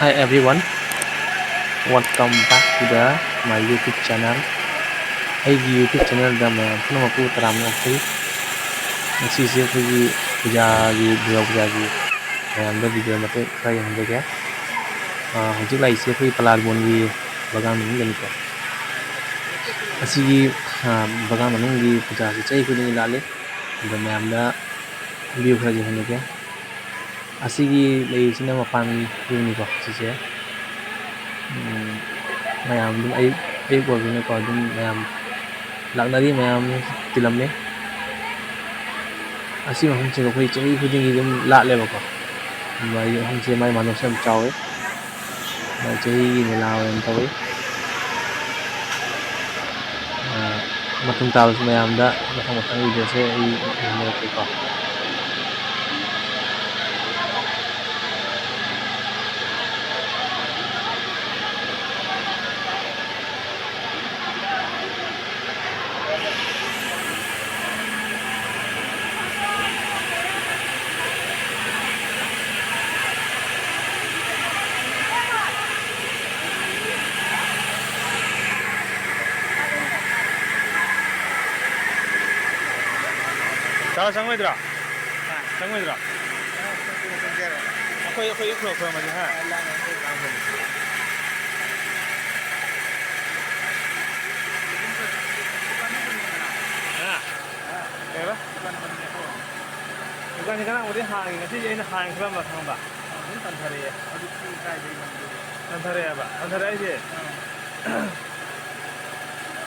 Hi everyone, welcome back to my YouTube channel. ꯑꯩꯒꯤ YouTube channel ꯗ ꯃꯌꯥꯝ ꯄꯨꯝꯅꯃꯛꯄꯨ ꯇꯔꯥꯝꯅ ꯑꯣꯛꯆꯔꯤ꯫ ꯉꯁꯤꯁꯦ ꯑꯩꯈꯣꯏꯒꯤ ꯄꯨꯖꯥꯒꯤ ꯗꯨꯔꯒꯥ ꯄꯨꯖꯥꯒꯤ ꯃꯌꯥꯝꯗ ꯚꯤꯗꯤꯑꯣ ꯃꯇꯦꯛ ꯈꯔ ꯌꯦꯡꯍꯟꯖꯒꯦ꯫ ꯍꯧꯖꯤꯛ ꯂꯥꯛꯏꯁꯦ ꯑꯩꯈꯣꯏ ꯄꯂꯥꯔꯕꯣꯟꯒꯤ ꯕꯒꯥꯟ ꯃꯅꯨꯡꯗꯅꯤꯀꯣ꯫ ꯑꯁꯤꯒꯤ ꯕꯒꯥꯟ ꯃꯅꯨꯡꯒꯤ ꯄꯨꯖꯥꯁꯤ ꯆꯍꯤ ꯈꯨꯗꯤꯡꯒꯤ ꯂꯥꯠꯂꯤ꯫ ꯑꯗꯨ ꯃꯌꯥꯝꯗ ꯚꯤꯗꯤꯑꯣ ꯈꯔ ꯌꯦꯡꯍꯟꯖꯒꯦ꯫ ꯑꯁꯤꯒꯤ ꯂꯩꯔꯤꯁꯤꯅ ꯃꯄꯥꯟꯒꯤ ꯚ꯭ꯌꯨꯅꯤꯀꯣ ꯁꯤꯁꯦ꯫ ꯃꯌꯥꯝ ꯑꯗꯨꯝ ꯑꯌꯨꯛ ꯑꯣꯏꯕꯅꯤꯅꯀꯣ ꯑꯗꯨꯝ ꯃꯌꯥꯝ ꯂꯥꯛꯅꯔꯤ, ꯃꯌꯥꯝ ꯇꯤꯜꯂꯝꯃꯦ꯫ ꯑꯁꯤ ꯃꯐꯝꯁꯦ ꯑꯩꯈꯣꯏ ꯆꯍꯤ ꯈꯨꯗꯤꯡꯒꯤ ꯑꯗꯨꯝ ꯂꯥꯠꯂꯦꯕꯀꯣ꯫ ꯃꯐꯝꯁꯦ ꯃꯥꯏ ꯃꯥꯅꯣꯁꯨ ꯌꯥꯝ ꯆꯥꯎꯋꯦ꯫ ꯆꯍꯤꯒꯤ ꯃꯦꯂꯥ ꯑꯣꯏꯅ ꯇꯧꯋꯤ꯫ ꯃꯇꯨꯡ ꯇꯥꯕꯁꯨ ꯃꯌꯥꯝꯗ ꯃꯊꯪ ꯚꯤꯗꯤꯑꯣꯁꯦ ꯑꯩ ꯌꯦꯡꯍꯟꯖꯔꯛꯀꯦꯀꯣ꯫ ꯆꯪꯉꯣꯏꯗ꯭ꯔꯥ? ꯆꯪꯉꯣꯏꯗ꯭ꯔꯥ? ꯑꯩꯈꯣꯏ ꯈꯨꯔꯨꯝꯃꯁꯦ ꯍꯥ? ꯀꯩꯕ? ꯗꯨꯀꯥꯟꯁꯦ ꯀꯅꯥꯕꯨꯗꯤ ꯍꯥꯡꯉꯤ, ꯉꯁꯤꯁꯦ ꯑꯩꯅ ꯍꯥꯡꯉꯤ ꯈꯜꯂꯝꯕ ꯈꯪꯕ? ꯑꯗꯨꯝ ꯇꯟꯊꯔꯛꯑꯦ꯫ ꯇꯟꯊꯔꯛꯑꯦꯕ? ꯇꯟꯊꯔꯛꯑꯦ ꯍꯥꯏꯁꯦ?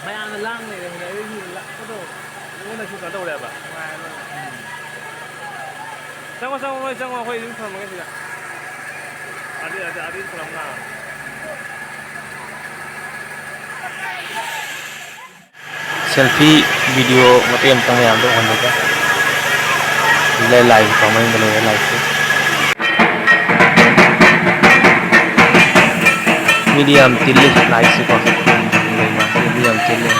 ꯃꯌꯥꯝꯅ ꯂꯥꯡ ꯂꯩꯔꯦ, ꯑꯩꯒꯤ ꯂꯥꯛꯄꯗꯣ ꯑꯩꯉꯣꯟꯗꯁꯨ ꯀꯩꯅꯣ ꯇꯧꯔꯦꯕ꯫ ꯆꯪꯉꯣ ꯅꯣꯏ ꯆꯪꯉꯣ, ꯑꯩꯈꯣꯏ ꯑꯗꯨꯝ ꯊꯝꯃꯒꯦ ꯁꯤꯗ꯫ ꯑꯗꯨ ꯊꯝꯃꯒ ꯁꯦꯜꯐꯤ ꯚꯤꯗꯤꯑꯣ ꯃꯇꯦꯛ ꯑꯃꯇꯪ ꯃꯌꯥꯝꯗ ꯎꯍꯟꯖꯒꯦ꯫ ꯂꯥꯏꯚ ꯀꯣ, ꯃꯅꯤꯡꯗ ꯂꯩꯔꯦ ꯂꯥꯏꯚꯁꯦ꯫ ꯃꯤꯗꯤ ꯌꯥꯝ ꯇꯤꯜꯂꯤ ꯂꯥꯏꯚꯁꯤꯀꯣ꯫ ꯃꯤ ꯌꯥꯝ ꯇꯤꯜꯂꯤ꯫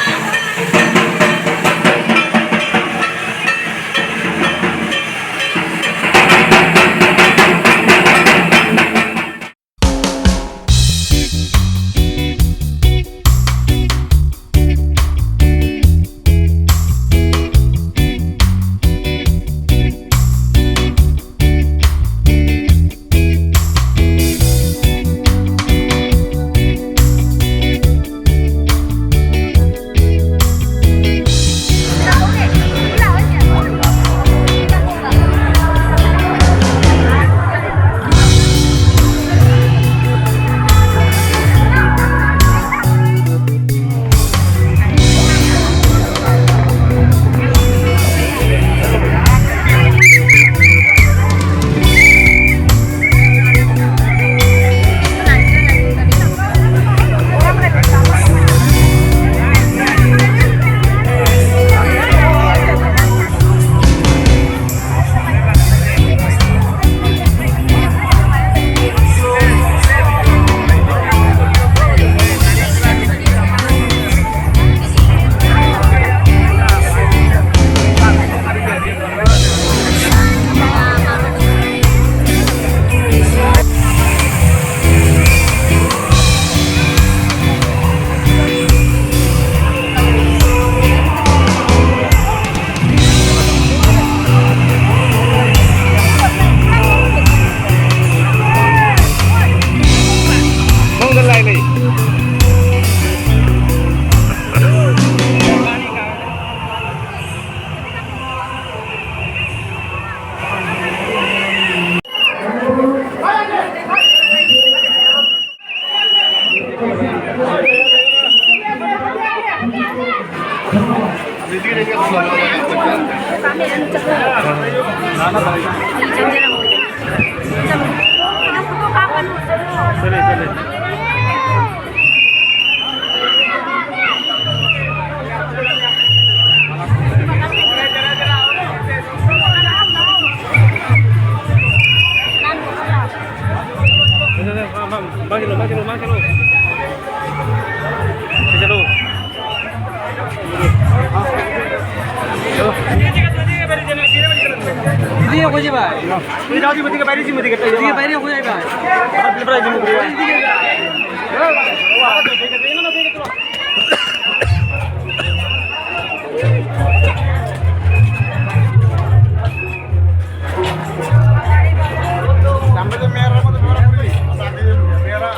এদিকে কই যাবে তুই যাও দিকে বাইরে জিমে দিকে এদিকে বাইরে কই যাবে আপনি প্রায় জিমে দিকে এদিকে আমাদের মেয়েরা মত মেয়েরা পুরি আগে মেয়েরা